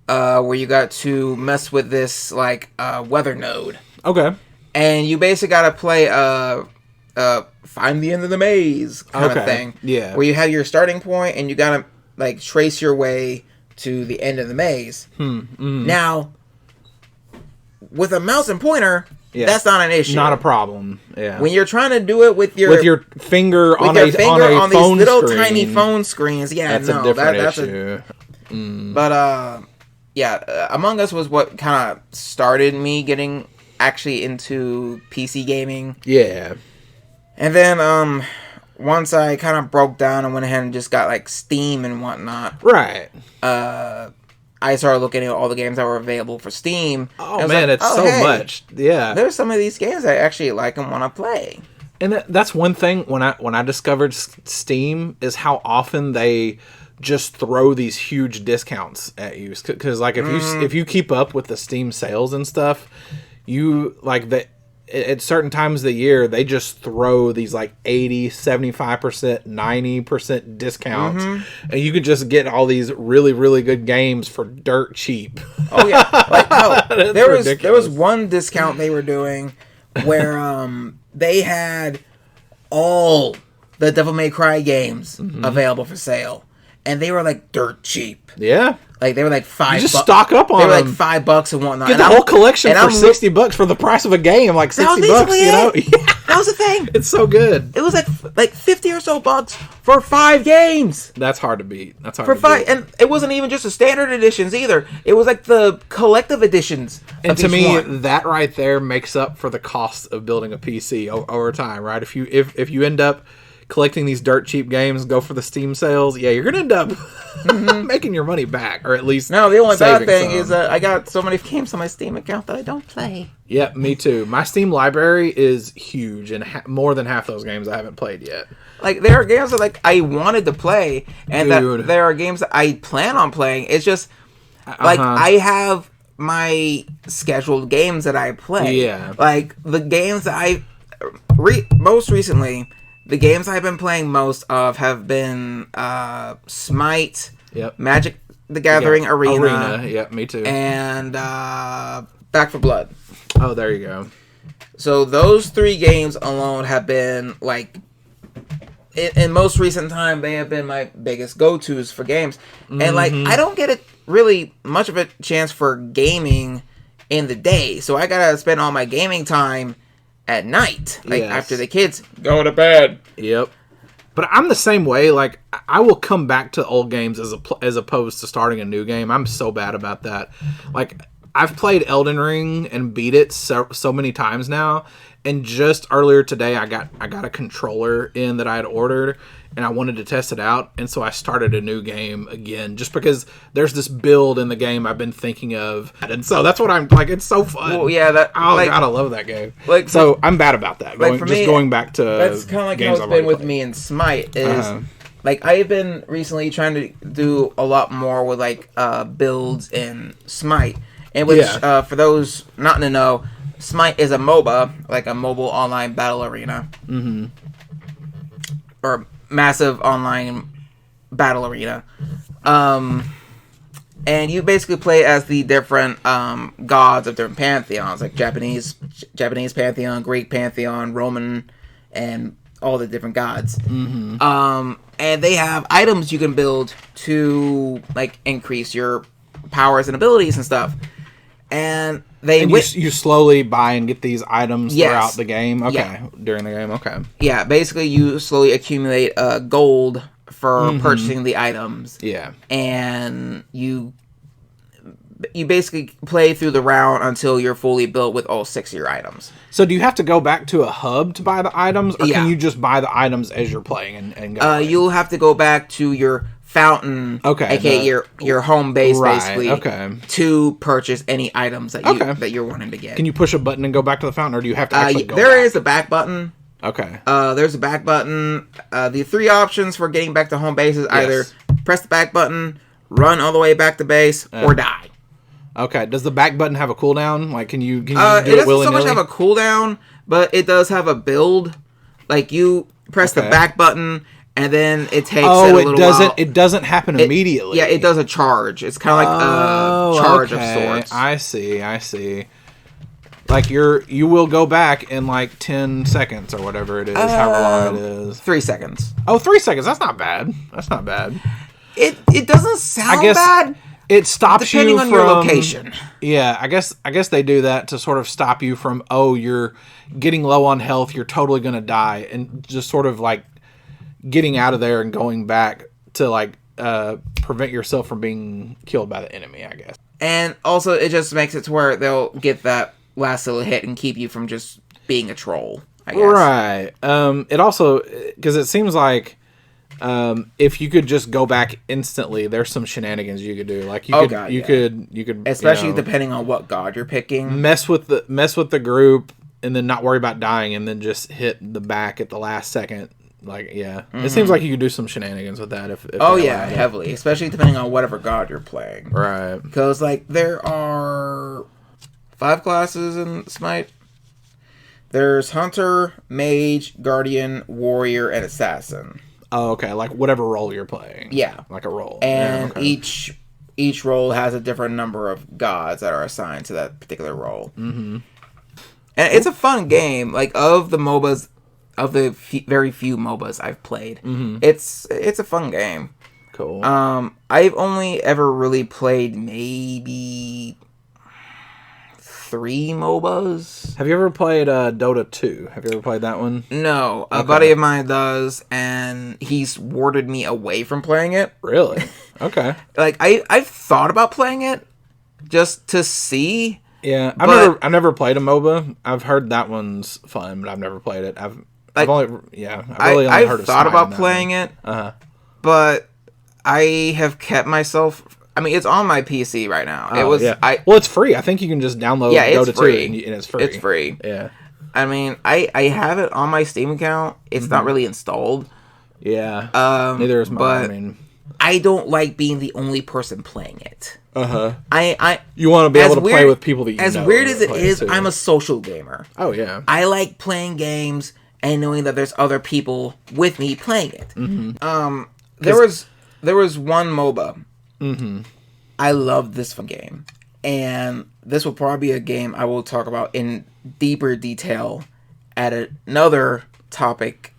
Where you got to mess with this like weather node. Okay. And you basically got to play find the end of the maze kind of thing. Yeah. Where you have your starting point and you got to like trace your way to the end of the maze. Now, with a mouse and pointer, that's not an issue. Not a problem. Yeah. When you're trying to do it with your finger on these phone little screen, tiny phone screens, that's a different issue. But Among Us was what kind of started me getting actually into PC gaming. Yeah. And then once I kind of broke down and went ahead and just got like Steam and whatnot. Right. I started looking at all the games that were available for Steam. Oh man, it's so much. Yeah. There's some of these games I actually like and want to play. And that's one thing when I discovered Steam is how often they just throw these huge discounts at you, because like if you keep up with the Steam sales and stuff, you like that at certain times of the year they just throw these like 80, 75%, 90% discounts, and you can just get all these really, really good games for dirt cheap. Oh yeah. Like no, there was one discount they were doing where they had all the Devil May Cry games available for sale. And they were like dirt cheap. Yeah. Like they were like $5. You just stock up on them. They were like $5 and whatnot. Get the whole collection for $60 for the price of a game. Like $60, you know? That was the thing. It's so good. It was like $50 or so for 5 games. That's hard to beat. That's hard for to 5, beat. and it wasn't even just the standard editions either. It was like the collective editions. And to me, that right there makes up for the cost of building a PC over time, right? If you end up collecting these dirt cheap games, go for the Steam sales, you're gonna end up making your money back, or at least no. The only bad thing is I got so many games on my Steam account that I don't play. Yeah, me too. My Steam library is huge, and more than half those games I haven't played yet. Like there are games that like I wanted to play, and that there are games that I plan on playing. It's just like I have my scheduled games that I play. Yeah, like the games that I most recently. The games I've been playing most of have been Smite, Magic the Gathering Arena. Yeah, me too. And Back 4 Blood. Oh, there you go. So those 3 games alone have been, like, in most recent time, they have been my biggest go-tos for games. And, like, I don't get really much of a chance for gaming in the day. So I gotta spend all my gaming time at night, like after the kids go to bed. Yep. But I'm the same way. Like I will come back to old games as opposed to starting a new game. I'm so bad about that. Like I've played Elden Ring and beat it so many times now. And just earlier today, I got a controller in that I had ordered, and I wanted to test it out, and so I started a new game again, just because there's this build in the game I've been thinking of, and so that's what I'm like. It's so fun. Well, yeah, God, I love that game. Like, so I'm bad about that. Going back to that's kind of like how it's been with me in Smite. Is like I've been recently trying to do a lot more with like builds in Smite, and which for those not to know. Smite is a MOBA, like a mobile online battle arena. Or massive online battle arena. And you basically play as the different gods of different pantheons, like Japanese pantheon, Greek pantheon, Roman, and all the different gods. And they have items you can build to like increase your powers and abilities and stuff. and they And you slowly buy and get these items Yes. throughout the game. Okay, Yeah. during the game. Okay. yeah, basically you slowly accumulate gold for purchasing the items, Yeah. and you basically play through the round until you're fully built with all 6 of your items. So do you have to go back to a hub to buy the items, or Yeah. can you just buy the items as you're playing and go? You'll have to go back to your fountain, Okay, aka your home base, Right, basically, okay. to purchase any items that Okay. that you're wanting to get. Can you push a button and go back to the fountain, or do you have to actually go There back? is a back button. Okay. There's a back button. The 3 options for getting back to home base is either press the back button, run all the way back to base, or die. Okay. Does the back button have a cooldown? Like, can you do It it doesn't so willy-nilly? much have a cooldown, but it does have a build. Like, you press the Okay. back button, and then it takes Oh, a it little doesn't. while. It doesn't happen immediately. Yeah, it does a charge. It's kind of like a charge of sorts. I see. Like you will go back in like 10 seconds or whatever it is, however long it is. 3 seconds. Oh, 3 seconds. That's not bad. It doesn't sound I guess bad, it stops depending you on from your location. Yeah, I guess they do that to sort of stop you from, oh, you're getting low on health, you're totally gonna die, and just sort of like getting out of there and going back to like prevent yourself from being killed by the enemy, I guess. And also, it just makes it to where they'll get that last little hit and keep you from just being a troll, I guess. Right. It also, because it seems like if you could just go back instantly, there's some shenanigans you could do. Like you could Especially you know, depending on what god you're picking. mess with the group and then not worry about dying and then just hit the back at the last second. Like, yeah, it seems like you could do some shenanigans with that. If Oh they yeah, allowed it. heavily. Especially depending on whatever god you're playing. Right. Because, like, there are 5 classes in Smite. There's Hunter, Mage, Guardian, Warrior, and Assassin. Oh, okay. Like whatever role you're playing. Yeah. Like a role. And Yeah, okay. each role has a different number of gods that are assigned to that particular role. Mm-hmm. And it's a fun game. Like, of the MOBAs, of the very few MOBAs I've played, it's a fun game. Cool. I've only ever really played maybe 3 MOBAs. Have you ever played Dota 2? Have you ever played that one? No, a buddy of mine does, and he's warded me away from playing it. Really? Okay. Like, I've thought about playing it just to see. Yeah, But- I've never played a MOBA. I've heard that one's fun, but I've never played it. I've really only I've heard of thought Smite about in that playing one. it, but I have kept myself. I mean, it's on my PC right now. It Oh, was. yeah. I Well, it's free. I think you can just download Yeah, it's Dota 2 free. and it's free. It's free. Yeah. I mean, I have it on my Steam account. It's not really installed. Yeah. Neither is mine. but- I mean, I don't like being the only person playing it. I you want to be as able to play weird- with people that you as know. weird as it play is, too. I'm a social gamer. Oh yeah. I like playing games and knowing that there's other people with me playing it. There was one MOBA. I love this game, and this will probably be a game I will talk about in deeper detail at another topic.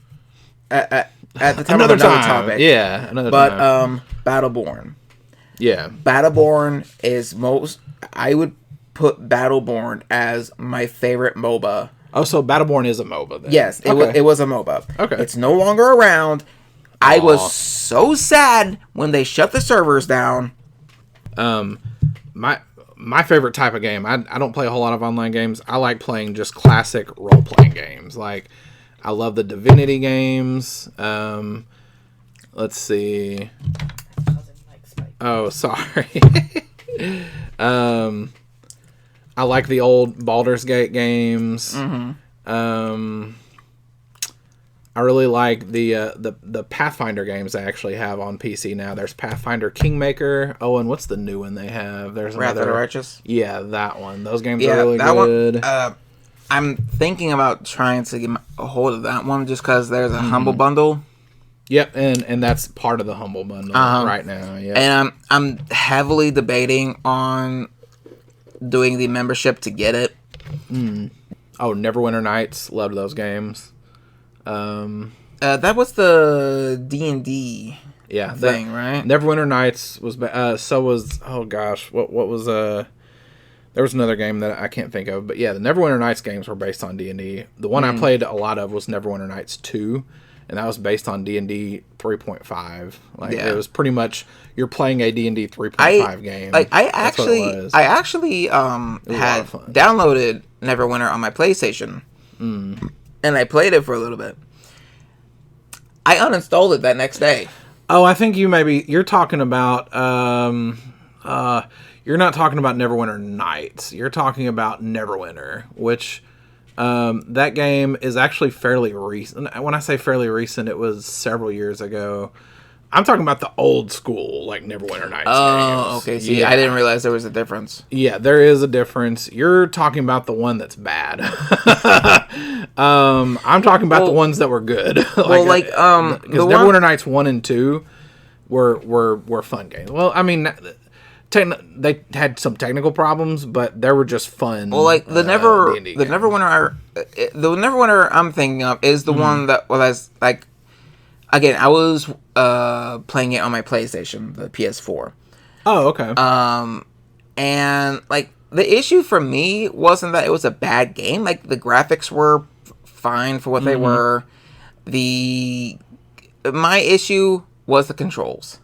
At the time of another topic. Yeah. Another But time. Battleborn. Yeah. Battleborn is I would put Battleborn as my favorite MOBA. Oh, so Battleborn is a MOBA then. Yes, it was a MOBA. Okay. It's no longer around. I was so sad when they shut the servers down. My favorite type of game. I don't play a whole lot of online games. I like playing just classic role playing games. Like I love the Divinity games. Let's see. Oh, sorry. I like the old Baldur's Gate games. I really like the Pathfinder games they actually have on PC now. There's Pathfinder Kingmaker. Oh, and what's the new one they have? There's Wrath of another. the Righteous. Yeah, that one. Those games Yeah, are really that good. one. I'm thinking about trying to get a hold of that one just because there's a Humble Bundle. Yep, and that's part of the Humble Bundle right now. Yeah. And I'm heavily debating on doing the membership to get it. Oh, Neverwinter Nights. Loved those games. That was the D&D Yeah, thing, right? Neverwinter Nights was so was, oh gosh, what was There was another game that I can't think of, but yeah, the Neverwinter Nights games were based on D&D. The one I played a lot of was Neverwinter Nights 2, and that was based on D&D 3.5. Like it was pretty much you're playing a D&D 3.5 game. Like I actually had downloaded Neverwinter on my PlayStation, and I played it for a little bit. I uninstalled it that next day. Oh, I think you're talking about you're not talking about Neverwinter Nights. You're talking about Neverwinter, which that game is actually fairly recent. When I say fairly recent, it was several years ago. I'm talking about the old school, like Neverwinter Nights games. Okay. See, I didn't realize there was a difference. Yeah, there is a difference. You're talking about the one that's bad. I'm talking about the ones that were good. Because Neverwinter Nights 1 and 2 were fun games. Well, I mean, they had some technical problems, but they were just fun. Well, like the Neverwinter I'm thinking of is the one that was like. Again, I was playing it on my PlayStation, the PS4. Oh, okay. And like the issue for me wasn't that it was a bad game. Like the graphics were fine for what they were. My issue was the controls.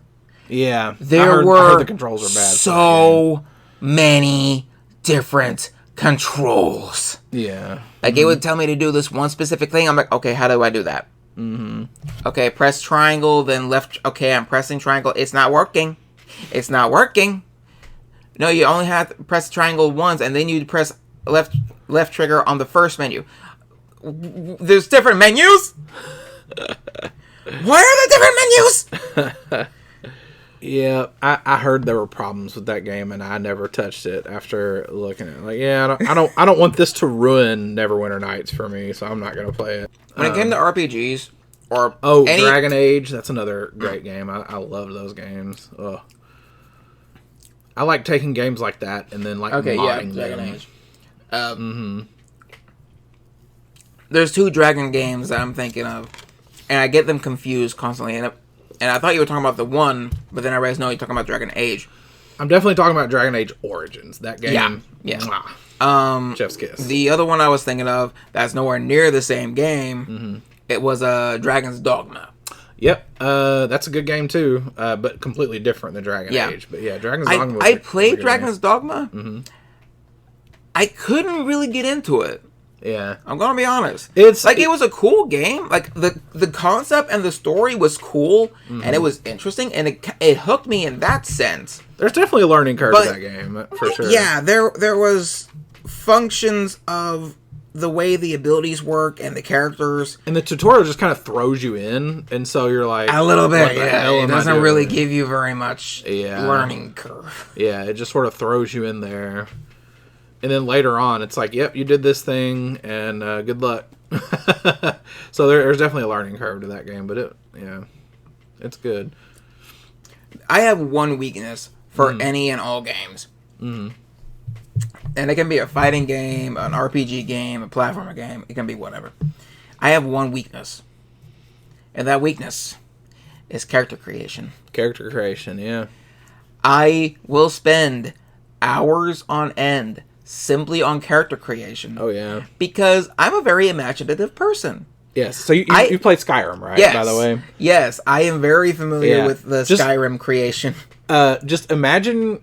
Yeah, I heard the controls were bad. So many different controls. Yeah, like it would tell me to do this one specific thing. I'm like, okay, how do I do that? Okay, press triangle, then left. Okay, I'm pressing triangle. It's not working. It's not working. No, you only have to press triangle once, and then you press left trigger on the first menu. There's different menus. Why are there different menus? Yeah, I heard there were problems with that game, and I never touched it after looking at it. Like, yeah, I don't want this to ruin Neverwinter Nights for me, so I'm not gonna play it. When it came to RPGs, or Dragon Age, that's another great game. I love those games. Ugh. I like taking games like that and then modding Dragon them. Age. There's 2 Dragon games that I'm thinking of, and I get them confused constantly. And I thought you were talking about the one, but then I realized no, you're talking about Dragon Age. I'm definitely talking about Dragon Age Origins. That game, yeah. Mwah. Chef's kiss. The other one I was thinking of that's nowhere near the same game. It was Dragon's Dogma. Yep, that's a good game too, but completely different than Dragon Age. But yeah, Dragon's Dogma. I played Dragon's Dogma. I couldn't really get into it. Yeah, I'm gonna be honest. It was a cool game. Like the concept and the story was cool, and it was interesting, and it hooked me in that sense. There's definitely a learning curve to that game for sure. Yeah, there was functions of the way the abilities work and the characters, and the tutorial just kind of throws you in, and so you're like a little bit. Yeah, it doesn't really give you very much learning curve. Yeah, it just sort of throws you in there. And then later on, it's like, yep, you did this thing, and good luck. So there's definitely a learning curve to that game, but it's good. I have one weakness for any and all games. And it can be a fighting game, an RPG game, a platformer game. It can be whatever. I have one weakness. And that weakness is character creation. Character creation, yeah. I will spend hours on end simply on character creation. Oh, yeah. Because I'm a very imaginative person. Yes. So you played Skyrim, right? Yes. By the way. Yes, I am very familiar with the Skyrim creation. Just imagine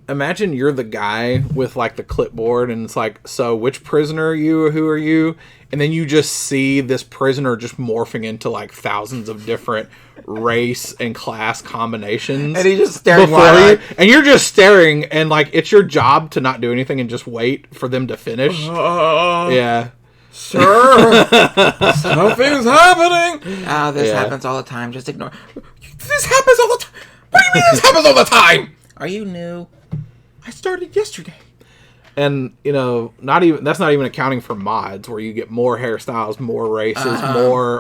you're the guy with like the clipboard, and it's like, so which prisoner are you, or who are you? And then you just see this prisoner just morphing into like thousands of different race and class combinations, and he's just staring before you, and you're just staring, and like it's your job to not do anything and just wait for them to finish. Yeah. Sure. Something's happening. This happens all the time. Just ignore. This happens all the time. What do you mean this happens all the time? Are you new? I started yesterday. And that's not even accounting for mods where you get more hairstyles, more races,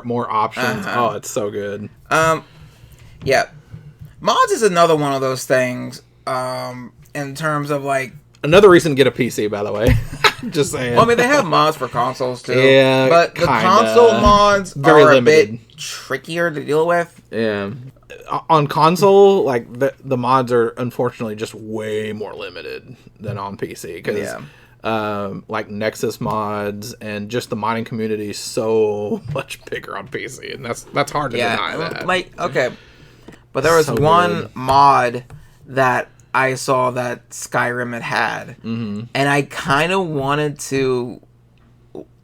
more options. Oh, it's so good. Yeah. Mods is another one of those things. In terms of like another reason to get a PC, by the way. Just saying. Well, I mean, they have mods for consoles too. Yeah, but the console mods very are limited. A bit trickier to deal with. Yeah. On console, like the mods are unfortunately just way more limited than on PC because like Nexus mods, and just the modding community is so much bigger on PC, and that's hard to deny that. Like, okay, but there was So one good. mod that I saw that Skyrim had, and I kind of wanted to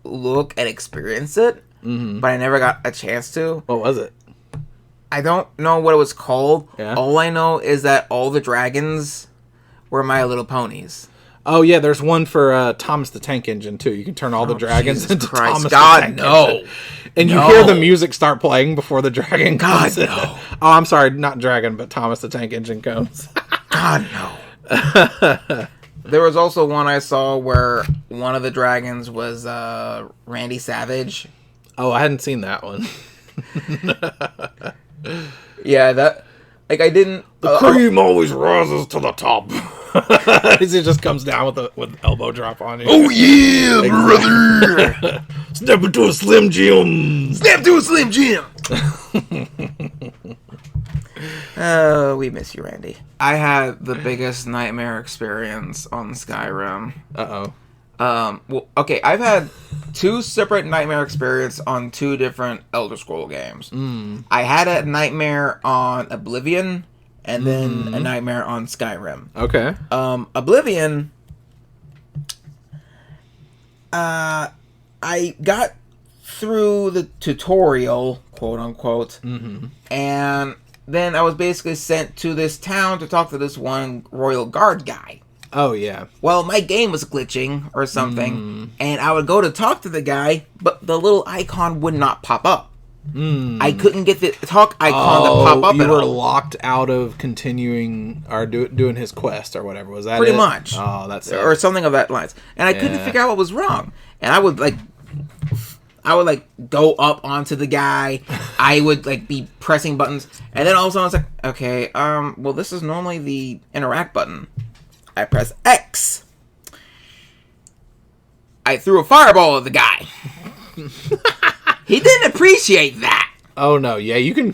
look and experience it, but I never got a chance to. What was it? I don't know what it was called. Yeah. All I know is that all the dragons were My Little Ponies. Oh yeah, there's one for Thomas the Tank Engine too. You can turn all the dragons Jesus into Christ. Thomas God, the Tank no. Engine. And you No. hear the music start playing before the dragon God, comes in. no. Oh, I'm sorry, not dragon, but Thomas the Tank Engine comes. God, no. There was also one I saw where one of the dragons was Randy Savage. Oh, I hadn't seen that one. Yeah, that... Like, I didn't... Cream always rises to the top. He just comes down with elbow drop on you. Oh yeah, brother! Step into a Slim Jim. Step to a Slim Jim! We miss you, Randy. I had the biggest nightmare experience on Skyrim. Uh-oh. Well, okay, I've had 2 separate nightmare experience on 2 different Elder Scroll games. I had a nightmare on Oblivion, and then a nightmare on Skyrim. Okay. Oblivion, I got through the tutorial, quote unquote, and then I was basically sent to this town to talk to this one Royal Guard guy. Oh, yeah. Well, my game was glitching or something, and I would go to talk to the guy, but the little icon would not pop up. I couldn't get the talk icon to pop up you at were all. locked out of continuing or doing his quest or whatever. Was that Pretty it? much. Oh, that's Or something of that lines. And I couldn't Yeah. figure out what was wrong. And I would go up onto the guy. I would be pressing buttons, and then all of a sudden I was like, okay, well, this is normally the interact button. I press X. I threw a fireball at the guy. He didn't appreciate that. Oh no, yeah, you can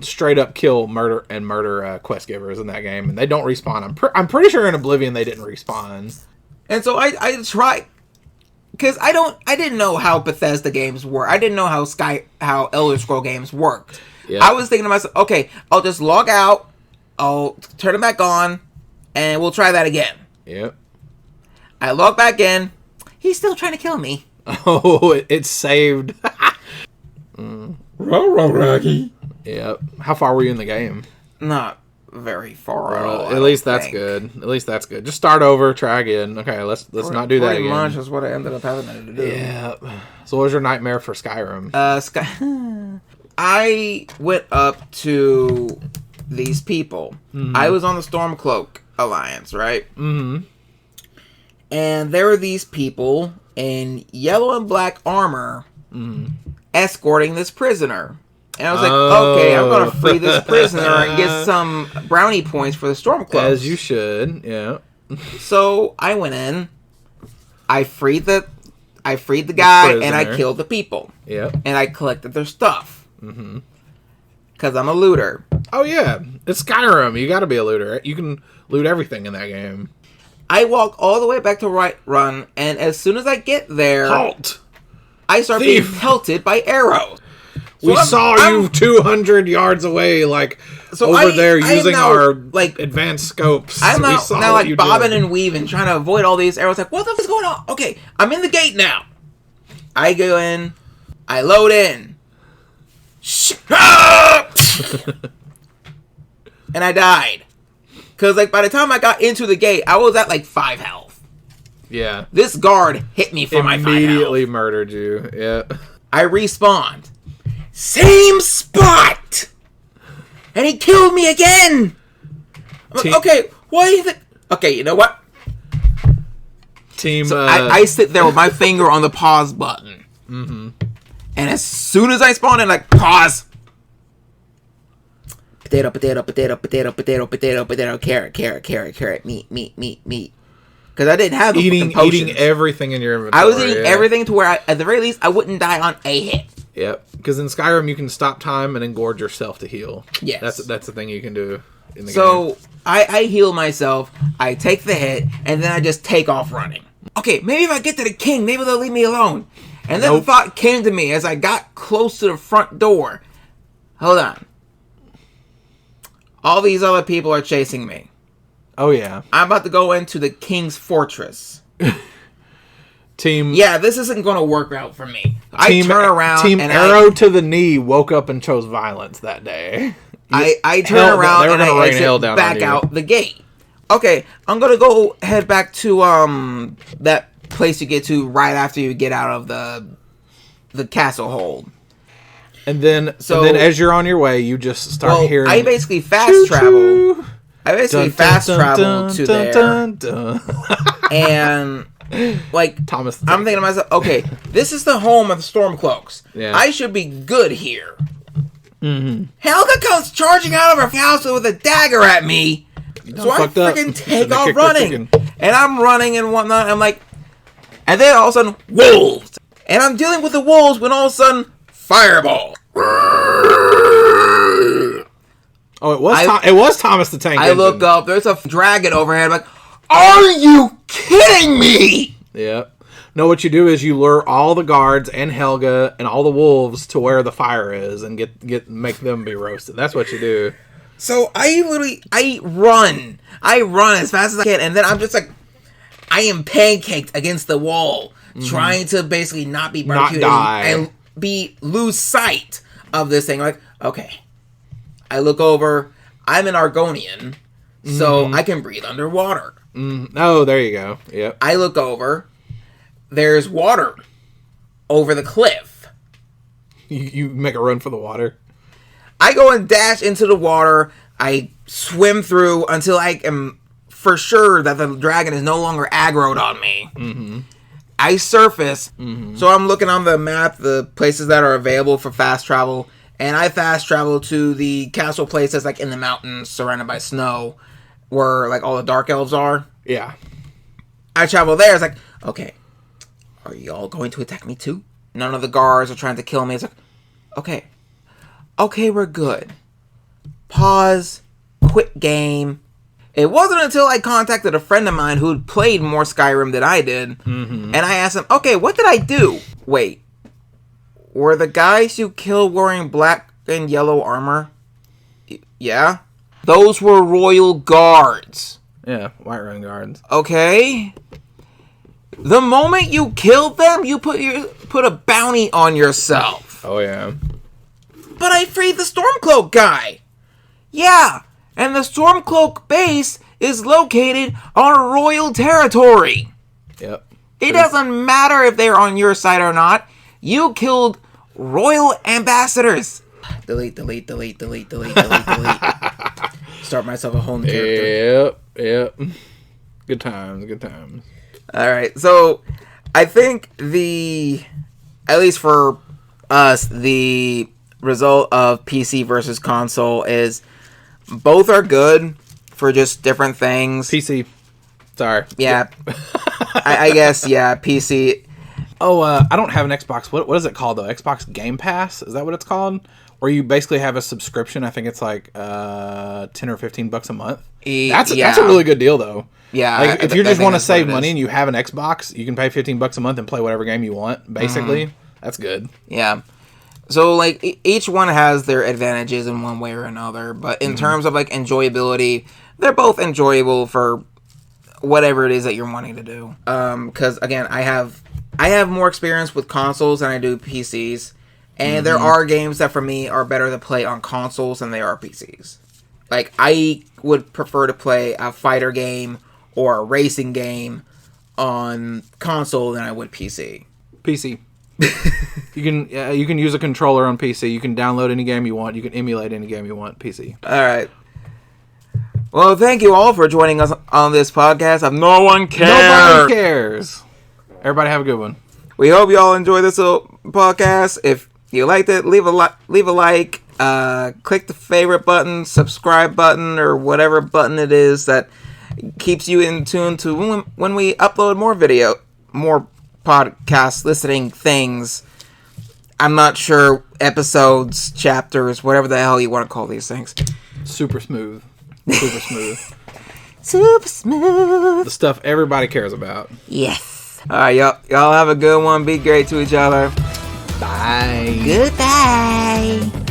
straight up kill murder quest givers in that game, and they don't respawn. I'm pretty sure in Oblivion they didn't respawn. And so I tried, because I didn't know how Bethesda games work. I didn't know how Elder Scroll games worked. Yeah. I was thinking to myself, okay, I'll just log out, I'll turn it back on, and we'll try that again. Yep. I log back in. He's still trying to kill me. Oh, it's saved. Raggy. Yep. How far were you in the game? Not very far at all. At least that's good. At least that's good. Just start over, try again. Okay, let's not do that Pretty again. much is what I ended up having to do. Yeah. So what was your nightmare for Skyrim? I went up to these people. I was on the Stormcloak Alliance, right? Mm-hmm. And there were these people in yellow and black armor escorting this prisoner. And I was like, okay, I'm going to free this prisoner and get some brownie points for the Stormcloaks. As you should, yeah. So I went in, I freed the guy, and I prisoner. killed the people. Yep. And I collected their stuff. Because I'm a looter. Oh yeah, it's Skyrim. You got to be a looter. You can loot everything in that game. I walk all the way back to Whiterun, and as soon as I get there, Halt! I start Thief. being pelted by arrows. So We saw you 200 yards away, over there I am using now, our like, advanced scopes. I'm We now saw like what you bobbing did. and weaving, trying to avoid all these arrows. Like, what the fuck is going on? Okay, I'm in the gate now. I go in, I load in, and I died. Cause by the time I got into the gate, I was at 5 health. Yeah. This guard hit me for my 5 health. Immediately murdered you. Yeah. I respawned. Same spot! And he killed me again! I'm like, okay, why do you think... Okay, you know what? Team. I sit there with my finger on the pause button. And as soon as I spawn in, pause! Potato, potato, potato, potato, potato, potato, potato, carrot, meat. Because I didn't have the eating potions. everything in your inventory. I was eating yeah. everything to where, at the very least, I wouldn't die on a hit. Yep. Because in Skyrim you can stop time and engorge yourself to heal. Yes. That's the thing you can do in the game. So I heal myself, I take the hit, and then I just take off running. Okay, maybe if I get to the king, maybe they'll leave me alone. And then Nope. the thought came to me as I got close to the front door. Hold on. All these other people are chasing me. Oh yeah, I'm about to go into the king's fortress. team. Yeah, this isn't going to work out for me. I turn around Team and Arrow to the knee woke up and chose violence that day. I turn Hell, around they were and gonna I rain exit hell down on back you. out the gate. Okay, I'm gonna go head back to that place you get to right after you get out of the castle hold. And then So- as you're on your way, you just start Well, hearing. I basically fast choo-choo. travel. I basically Dun, fast dun, travel dun, to dun, there, dun, dun. and like Thomas. I'm thinking to myself, okay, this is the home of the Stormcloaks. Yeah. I should be good here. Helga comes charging out of her house with a dagger at me. So I fucked up. freaking take Should've off kicked the running. chicken. And I'm running and whatnot. I'm like, and then all of a sudden, wolves. And I'm dealing with the wolves when all of a sudden, fireball. Oh, it was Thomas the Tank I Engine. look up, there's a dragon overhead. I'm like, are you kidding me? Yep. No, what you do is you lure all the guards and Helga and all the wolves to where the fire is and make them be roasted. That's what you do. So I run as fast as I can, and then I'm just like, I am pancaked against the wall, trying to basically not be barbecued die. and lose sight of this thing. Like, okay, I look over, I'm an Argonian, so I can breathe underwater. Oh, there you go. Yep. I look over, there's water over the cliff. You make a run for the water. I go and dash into the water. I swim through until I am for sure that the dragon is no longer aggroed on me. I surface. So I'm looking on the map, the places that are available for fast travel. And I fast travel to the castle place that's like in the mountains surrounded by snow where like all the dark elves are. Yeah. I travel there. It's like, okay, are you all going to attack me too? None of the guards are trying to kill me. It's like, okay, we're good. Pause. Quit game. It wasn't until I contacted a friend of mine who'd played more Skyrim than I did, and I asked him, okay, what did I do? Wait, were the guys you killed wearing black and yellow armor? Yeah? Those were royal guards. Yeah, Whiterun guards. Okay. The moment you killed them, you put a bounty on yourself. Oh yeah. But I freed the Stormcloak guy. Yeah, and the Stormcloak base is located on royal territory. Yep. It doesn't matter if they're on your side or not. You killed royal ambassadors. Delete. Start myself a whole new character. Yep. Good times. Alright, so I think at least for us, the result of PC versus console is both are good for just different things. PC. Sorry. Yeah. I guess, yeah, PC. Oh, I don't have an Xbox. What is it called though? Xbox Game Pass? Is that what it's called? Where you basically have a subscription. I think it's like $10 or $15 a month. That's a really good deal though. Yeah. Like, if you I just think want to that's what save it money is. and you have an Xbox, you can pay $15 a month and play whatever game you want. Basically, that's good. Yeah. So, like, each one has their advantages in one way or another. But in terms of, like, enjoyability, they're both enjoyable for whatever it is that you're wanting to do. Because, again, I have more experience with consoles than I do PCs. And there are games that, for me, are better to play on consoles than they are PCs. Like, I would prefer to play a fighter game or a racing game on console than I would PC. PC. You can use a controller on PC. You can download any game you want. You can emulate any game you want. PC. All right. Well, thank you all for joining us on this podcast. No one cares. Nobody cares. Everybody have a good one. We hope you all enjoy this little podcast. If you liked it, leave a like. Click the favorite button, subscribe button, or whatever button it is that keeps you in tune to when we upload more podcast listening things. I'm not sure, episodes, chapters, whatever the hell you want to call these things. Super smooth. Super smooth. The stuff everybody cares about. Yes. All right, y'all have a good one. Be great to each other. Bye. Goodbye.